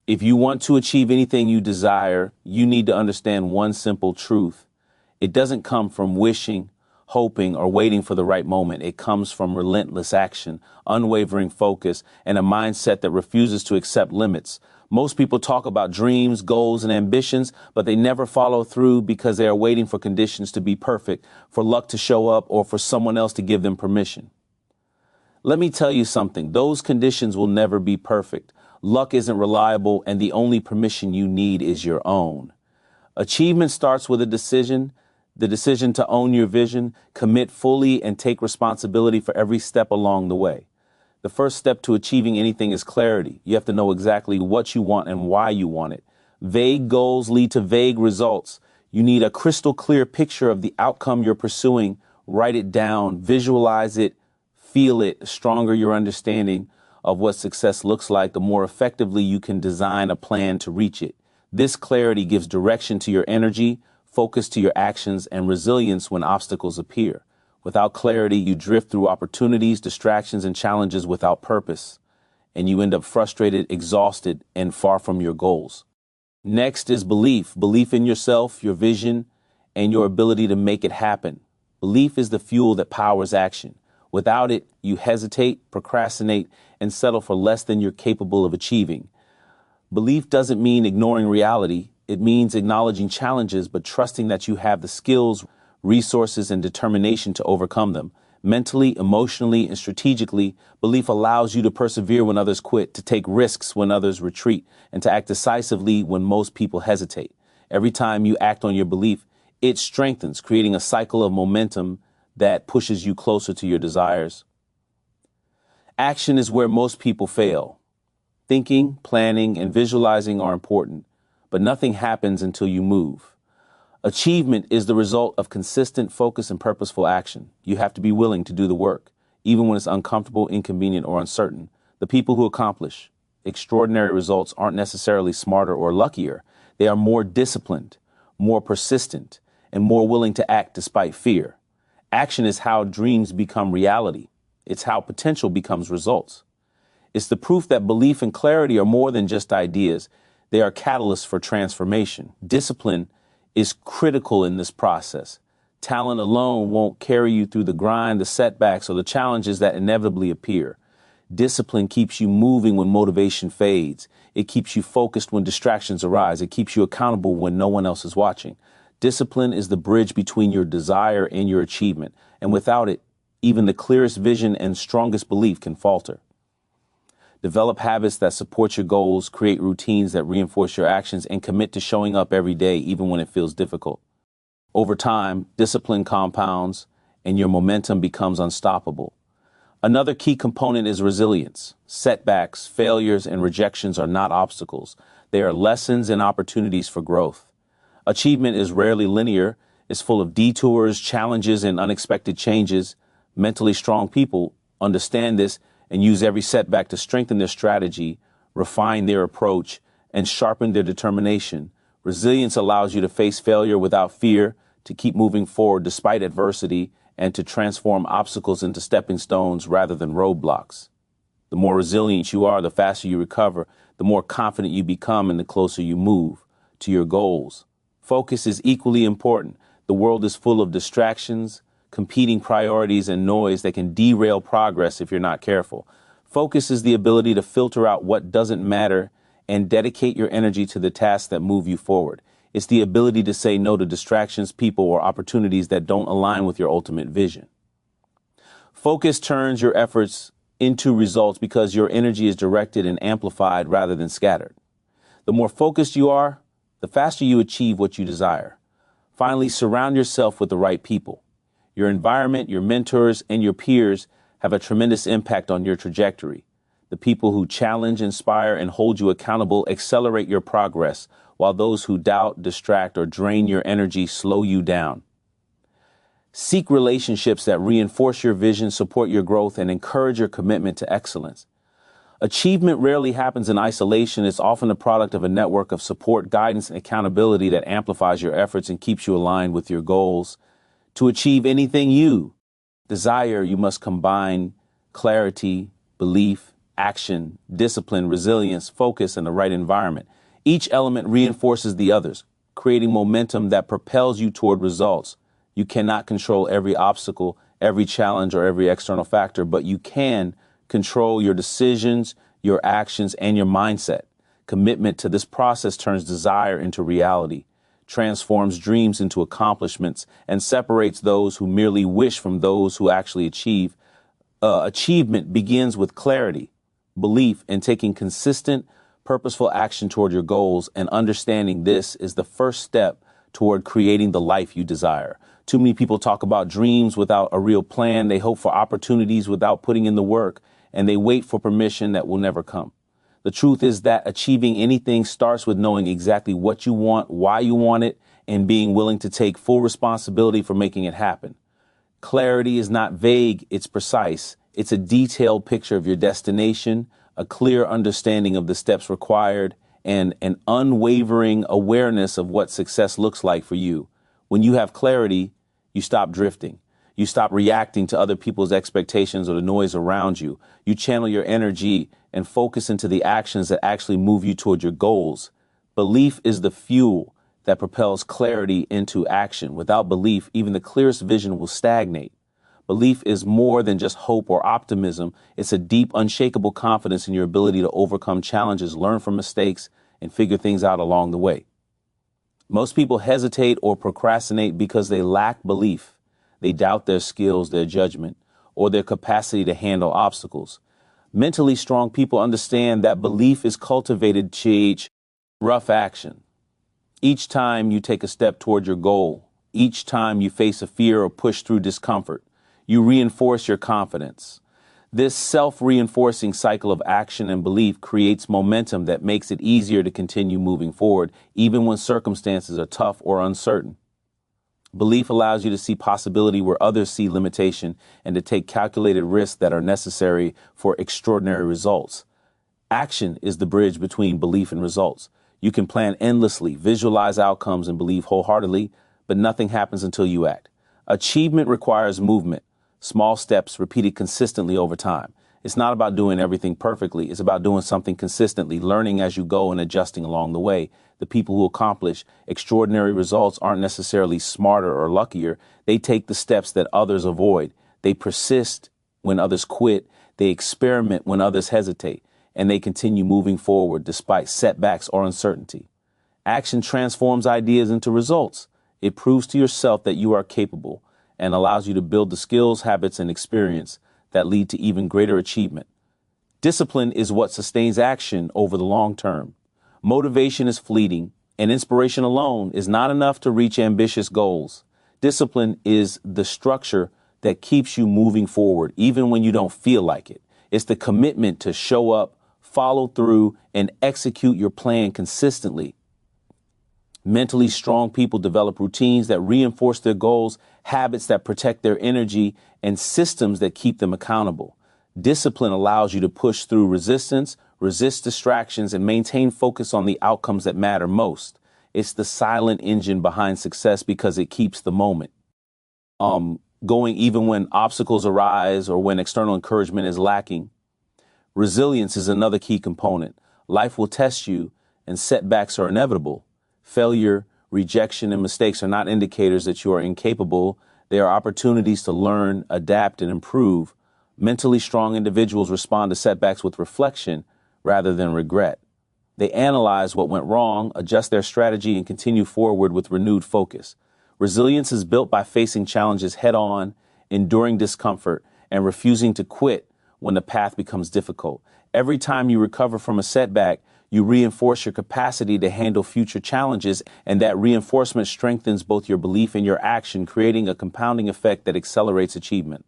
If you want to achieve anything you desire, you need to understand one simple truth. It doesn't come from wishing, hoping, or waiting for the right moment. It comes from relentless action, unwavering focus, and a mindset that refuses to accept limits. Most people talk about dreams, goals, and ambitions, but they never follow through because they are waiting for conditions to be perfect, for luck to show up, or for someone else to give them permission. Let me tell you something. Those conditions will never be perfect. Luck isn't reliable, and the only permission you need is your own. Achievement starts with a decision, the decision to own your vision, commit fully, and take responsibility for every step along the way. The first step to achieving anything is clarity. You have to know exactly what you want and why you want it. Vague goals lead to vague results. You need a crystal clear picture of the outcome you're pursuing. Write it down, visualize it, feel it. The stronger your understanding of what success looks like, the more effectively you can design a plan to reach it. This clarity gives direction to your energy, focus to your actions, and resilience when obstacles appear. Without clarity, you drift through opportunities, distractions, and challenges without purpose, and you end up frustrated, exhausted, and far from your goals. Next is belief. Belief in yourself, your vision, and your ability to make it happen. Belief is the fuel that powers action. Without it, you hesitate, procrastinate, and settle for less than you're capable of achieving. Belief doesn't mean ignoring reality. It means acknowledging challenges, but trusting that you have the skills, resources, and determination to overcome them. Mentally, emotionally, and strategically, belief allows you to persevere when others quit, to take risks when others retreat, and to act decisively when most people hesitate. Every time you act on your belief, it strengthens, creating a cycle of momentum that pushes you closer to your desires. Action is where most people fail. Thinking, planning, and visualizing are important, but nothing happens until you move. Achievement is the result of consistent focus and purposeful action. You have to be willing to do the work, even when it's uncomfortable, inconvenient, or uncertain. The people who accomplish extraordinary results aren't necessarily smarter or luckier. They are more disciplined, more persistent, and more willing to act despite fear. Action is how dreams become reality. It's how potential becomes results. It's the proof that belief and clarity are more than just ideas. They are catalysts for transformation. Discipline is critical in this process. Talent alone won't carry you through the grind, the setbacks, or the challenges that inevitably appear. Discipline keeps you moving when motivation fades. It keeps you focused when distractions arise. It keeps you accountable when no one else is watching. Discipline is the bridge between your desire and your achievement, and without it, even the clearest vision and strongest belief can falter. Develop habits that support your goals, create routines that reinforce your actions, and commit to showing up every day, even when it feels difficult. Over time, discipline compounds, and your momentum becomes unstoppable. Another key component is resilience. Setbacks, failures, and rejections are not obstacles. They are lessons and opportunities for growth. Achievement is rarely linear. It's full of detours, challenges, and unexpected changes. Mentally strong people understand this and use every setback to strengthen their strategy, refine their approach, and sharpen their determination. Resilience allows you to face failure without fear, to keep moving forward despite adversity, and to transform obstacles into stepping stones rather than roadblocks. The more resilient you are, the faster you recover, the more confident you become, and the closer you move to your goals. Focus is equally important. The world is full of distractions, competing priorities, and noise that can derail progress if you're not careful. Focus is the ability to filter out what doesn't matter and dedicate your energy to the tasks that move you forward. It's the ability to say no to distractions, people, or opportunities that don't align with your ultimate vision. Focus turns your efforts into results because your energy is directed and amplified rather than scattered. The more focused you are, the faster you achieve what you desire. Finally, surround yourself with the right people. Your environment, your mentors, and your peers have a tremendous impact on your trajectory. The people who challenge, inspire, and hold you accountable accelerate your progress, while those who doubt, distract, or drain your energy slow you down. Seek relationships that reinforce your vision, support your growth, and encourage your commitment to excellence. Achievement rarely happens in isolation. It's often a product of a network of support, guidance, and accountability that amplifies your efforts and keeps you aligned with your goals. To achieve anything you desire, you must combine clarity, belief, action, discipline, resilience, focus, and the right environment. Each element reinforces the others, creating momentum that propels you toward results. You cannot control every obstacle, every challenge, or every external factor, but you can control your decisions, your actions, and your mindset. Commitment to this process turns desire into reality, transforms dreams into accomplishments, and separates those who merely wish from those who actually achieve. Achievement begins with clarity, belief, and taking consistent, purposeful action toward your goals, and understanding this is the first step toward creating the life you desire. Too many people talk about dreams without a real plan. They hope for opportunities without putting in the work, and they wait for permission that will never come. The truth is that achieving anything starts with knowing exactly what you want, why you want it, and being willing to take full responsibility for making it happen. Clarity is not vague, it's precise. It's a detailed picture of your destination, a clear understanding of the steps required, and an unwavering awareness of what success looks like for you. When you have clarity, you stop drifting. You stop reacting to other people's expectations or the noise around you. You channel your energy and focus into the actions that actually move you toward your goals. Belief is the fuel that propels clarity into action. Without belief, even the clearest vision will stagnate. Belief is more than just hope or optimism. It's a deep, unshakable confidence in your ability to overcome challenges, learn from mistakes, and figure things out along the way. Most people hesitate or procrastinate because they lack belief. They doubt their skills, their judgment, or their capacity to handle obstacles. Mentally strong people understand that belief is cultivated to each rough action. Each time you take a step toward your goal, each time you face a fear or push through discomfort, you reinforce your confidence. This self-reinforcing cycle of action and belief creates momentum that makes it easier to continue moving forward, even when circumstances are tough or uncertain. Belief allows you to see possibility where others see limitation and to take calculated risks that are necessary for extraordinary results. Action is the bridge between belief and results. You can plan endlessly, visualize outcomes, and believe wholeheartedly, but nothing happens until you act. Achievement requires movement, small steps repeated consistently over time. It's not about doing everything perfectly. It's about doing something consistently, learning as you go and adjusting along the way. The people who accomplish extraordinary results aren't necessarily smarter or luckier. They take the steps that others avoid. They persist when others quit. They experiment when others hesitate. And they continue moving forward despite setbacks or uncertainty. Action transforms ideas into results. It proves to yourself that you are capable and allows you to build the skills, habits, and experience that lead to even greater achievement. Discipline is what sustains action over the long term. Motivation is fleeting, and inspiration alone is not enough to reach ambitious goals. Discipline is the structure that keeps you moving forward, even when you don't feel like it. It's the commitment to show up, follow through, and execute your plan consistently. Mentally strong people develop routines that reinforce their goals, habits that protect their energy, and systems that keep them accountable. Discipline allows you to push through resistance, resist distractions, and maintain focus on the outcomes that matter most. It's the silent engine behind success because it keeps the moment going even when obstacles arise or when external encouragement is lacking. Resilience is another key component. Life will test you, and setbacks are inevitable. Failure, rejection, and mistakes are not indicators that you are incapable. They are opportunities to learn, adapt, and improve. Mentally strong individuals respond to setbacks with reflection rather than regret. They analyze what went wrong, adjust their strategy, and continue forward with renewed focus. Resilience is built by facing challenges head on, enduring discomfort, and refusing to quit when the path becomes difficult. Every time you recover from a setback, you reinforce your capacity to handle future challenges, and that reinforcement strengthens both your belief and your action, creating a compounding effect that accelerates achievement.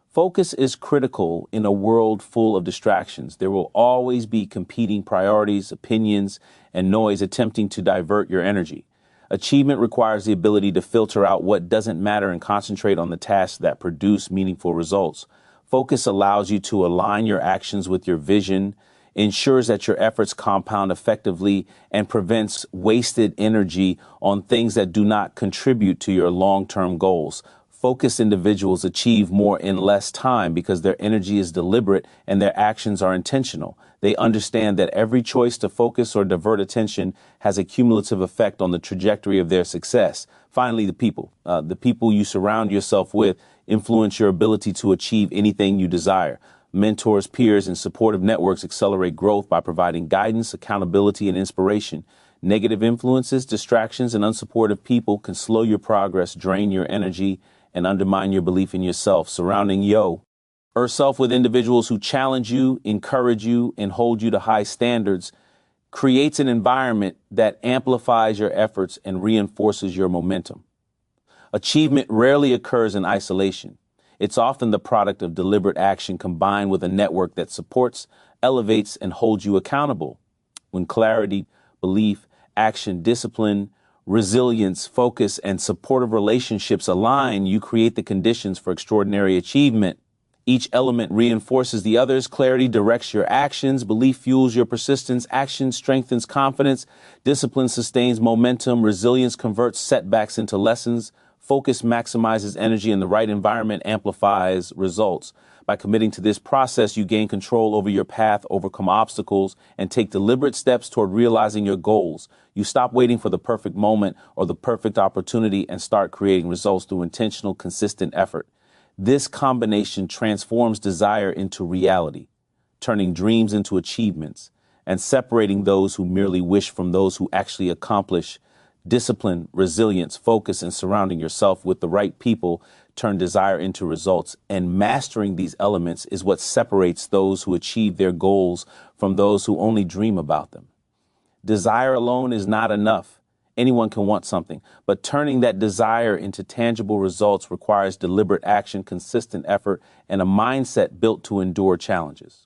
Focus is critical in a world full of distractions. There will always be competing priorities, opinions, and noise attempting to divert your energy. Achievement requires the ability to filter out what doesn't matter and concentrate on the tasks that produce meaningful results. Focus allows you to align your actions with your vision, ensures that your efforts compound effectively, and prevents wasted energy on things that do not contribute to your long-term goals. Focused individuals achieve more in less time because their energy is deliberate and their actions are intentional. They understand that every choice to focus or divert attention has a cumulative effect on the trajectory of their success. Finally, the people you surround yourself with influence your ability to achieve anything you desire. Mentors, peers, and supportive networks accelerate growth by providing guidance, accountability, and inspiration. Negative influences, distractions, and unsupportive people can slow your progress, drain your energy, and undermine your belief in yourself. Surrounding yourself with individuals who challenge you, encourage you, and hold you to high standards creates an environment that amplifies your efforts and reinforces your momentum. Achievement rarely occurs in isolation. It's often the product of deliberate action combined with a network that supports, elevates, and holds you accountable. When clarity, belief, action, discipline, resilience, focus, and supportive relationships align, you create the conditions for extraordinary achievement. Each element reinforces the others. Clarity directs your actions. Belief fuels your persistence. Action strengthens confidence. Discipline sustains momentum. Resilience converts setbacks into lessons. Focus maximizes energy, and the right environment amplifies results. By committing to this process, you gain control over your path, overcome obstacles, and take deliberate steps toward realizing your goals. You stop waiting for the perfect moment or the perfect opportunity and start creating results through intentional, consistent effort. This combination transforms desire into reality, turning dreams into achievements, and separating those who merely wish from those who actually accomplish. Discipline, resilience, focus, and surrounding yourself with the right people turn desire into results. And mastering these elements is what separates those who achieve their goals from those who only dream about them. Desire alone is not enough. Anyone can want something, but turning that desire into tangible results requires deliberate action, consistent effort, and a mindset built to endure challenges.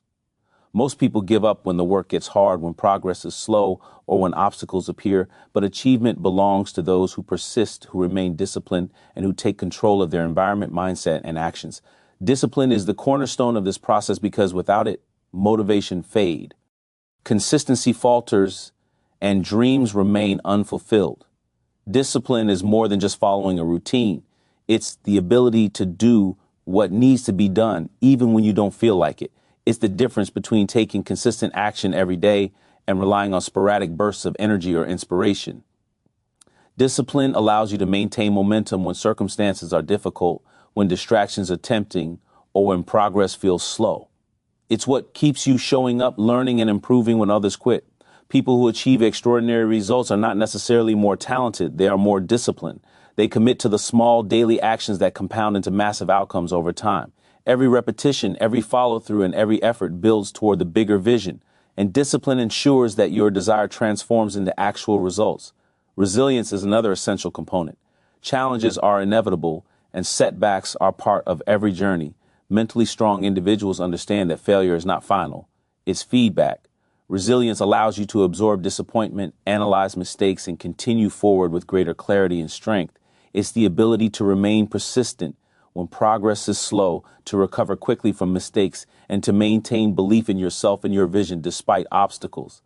Most people give up when the work gets hard, when progress is slow, or when obstacles appear, but achievement belongs to those who persist, who remain disciplined, and who take control of their environment, mindset, and actions. Discipline is the cornerstone of this process because without it, motivation fades, consistency falters, and dreams remain unfulfilled. Discipline is more than just following a routine. It's the ability to do what needs to be done, even when you don't feel like it. It's the difference between taking consistent action every day and relying on sporadic bursts of energy or inspiration. Discipline allows you to maintain momentum when circumstances are difficult, when distractions are tempting, or when progress feels slow. It's what keeps you showing up, learning, and improving when others quit. People who achieve extraordinary results are not necessarily more talented. They are more disciplined. They commit to the small daily actions that compound into massive outcomes over time. Every repetition, every follow-through, and every effort builds toward the bigger vision. And discipline ensures that your desire transforms into actual results. Resilience is another essential component. Challenges are inevitable, and setbacks are part of every journey. Mentally strong individuals understand that failure is not final. It's feedback. Resilience allows you to absorb disappointment, analyze mistakes, and continue forward with greater clarity and strength. It's the ability to remain persistent when progress is slow, to recover quickly from mistakes, and to maintain belief in yourself and your vision despite obstacles.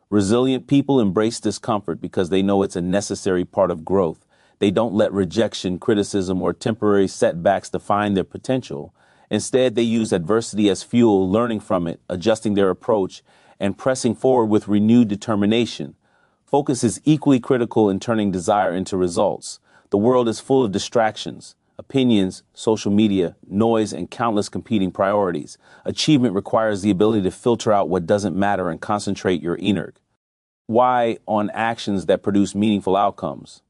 Resilient people embrace discomfort because they know it's a necessary part of growth. They don't let rejection, criticism, or temporary setbacks define their potential. Instead, they use adversity as fuel, learning from it, adjusting their approach, and pressing forward with renewed determination. Focus is equally critical in turning desire into results. The world is full of distractions, opinions, social media, noise, and countless competing priorities. Achievement requires the ability to filter out what doesn't matter and concentrate your inner why on actions that produce meaningful outcomes.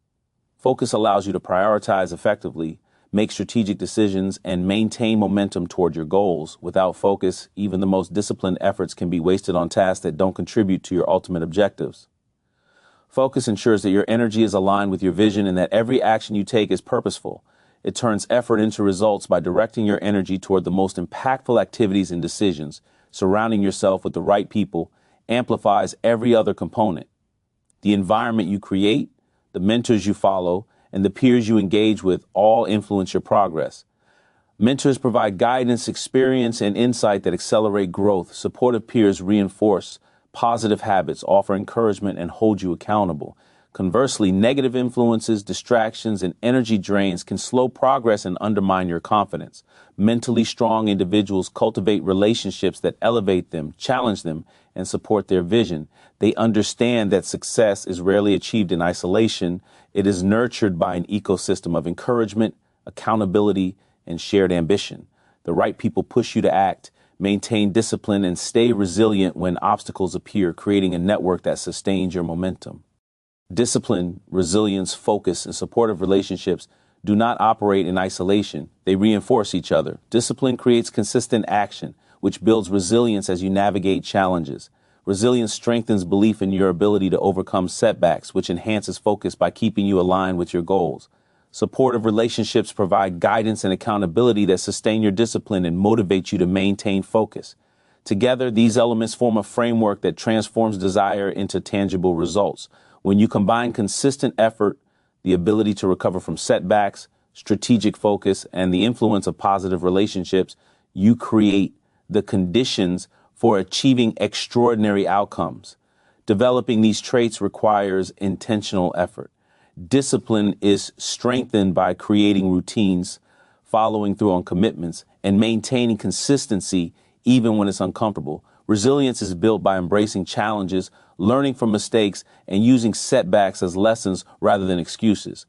Focus allows you to prioritize effectively, make strategic decisions, and maintain momentum toward your goals. Without focus, even the most disciplined efforts can be wasted on tasks that don't contribute to your ultimate objectives. Focus ensures that your energy is aligned with your vision and that every action you take is purposeful. It turns effort into results by directing your energy toward the most impactful activities and decisions. Surrounding yourself with the right people amplifies every other component. The environment you create, the mentors you follow, and the peers you engage with all influence your progress. Mentors provide guidance, experience, and insight that accelerate growth. Supportive peers reinforce positive habits, offer encouragement, and hold you accountable. Conversely, negative influences, distractions, and energy drains can slow progress and undermine your confidence. Mentally strong individuals cultivate relationships that elevate them, challenge them, and support their vision. They understand that success is rarely achieved in isolation. It is nurtured by an ecosystem of encouragement, accountability, and shared ambition. The right people push you to act, maintain discipline, and stay resilient when obstacles appear, creating a network that sustains your momentum. Discipline, resilience, focus, and supportive relationships do not operate in isolation. They reinforce each other. Discipline creates consistent action, which builds resilience as you navigate challenges. Resilience strengthens belief in your ability to overcome setbacks, which enhances focus by keeping you aligned with your goals. Supportive relationships provide guidance and accountability that sustain your discipline and motivate you to maintain focus. Together, these elements form a framework that transforms desire into tangible results. When you combine consistent effort, the ability to recover from setbacks, strategic focus, and the influence of positive relationships, you create the conditions for achieving extraordinary outcomes. Developing these traits requires intentional effort. Discipline is strengthened by creating routines, following through on commitments, and maintaining consistency even when it's uncomfortable. Resilience is built by embracing challenges, learning from mistakes, and using setbacks as lessons rather than excuses.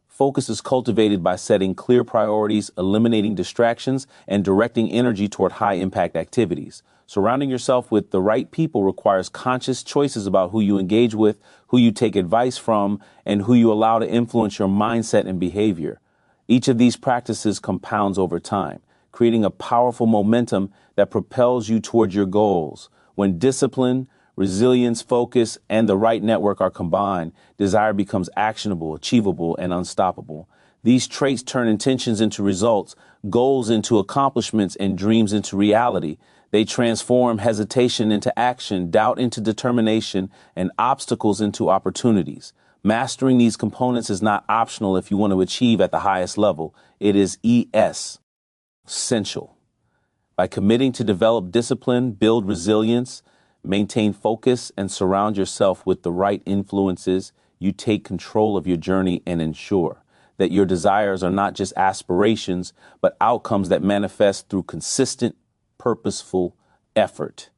Focus is cultivated by setting clear priorities, eliminating distractions, and directing energy toward high-impact activities. Surrounding yourself with the right people requires conscious choices about who you engage with, who you take advice from, and who you allow to influence your mindset and behavior. Each of these practices compounds over time, creating a powerful momentum that propels you toward your goals. When discipline, resilience, focus, and the right network are combined, desire becomes actionable, achievable, and unstoppable. These traits turn intentions into results, goals into accomplishments, and dreams into reality. They transform hesitation into action, doubt into determination, and obstacles into opportunities. Mastering these components is not optional if you want to achieve at the highest level. It is essential. By committing to develop discipline, build resilience, maintain focus, and surround yourself with the right influences, you take control of your journey and ensure that your desires are not just aspirations, but outcomes that manifest through consistent, purposeful effort.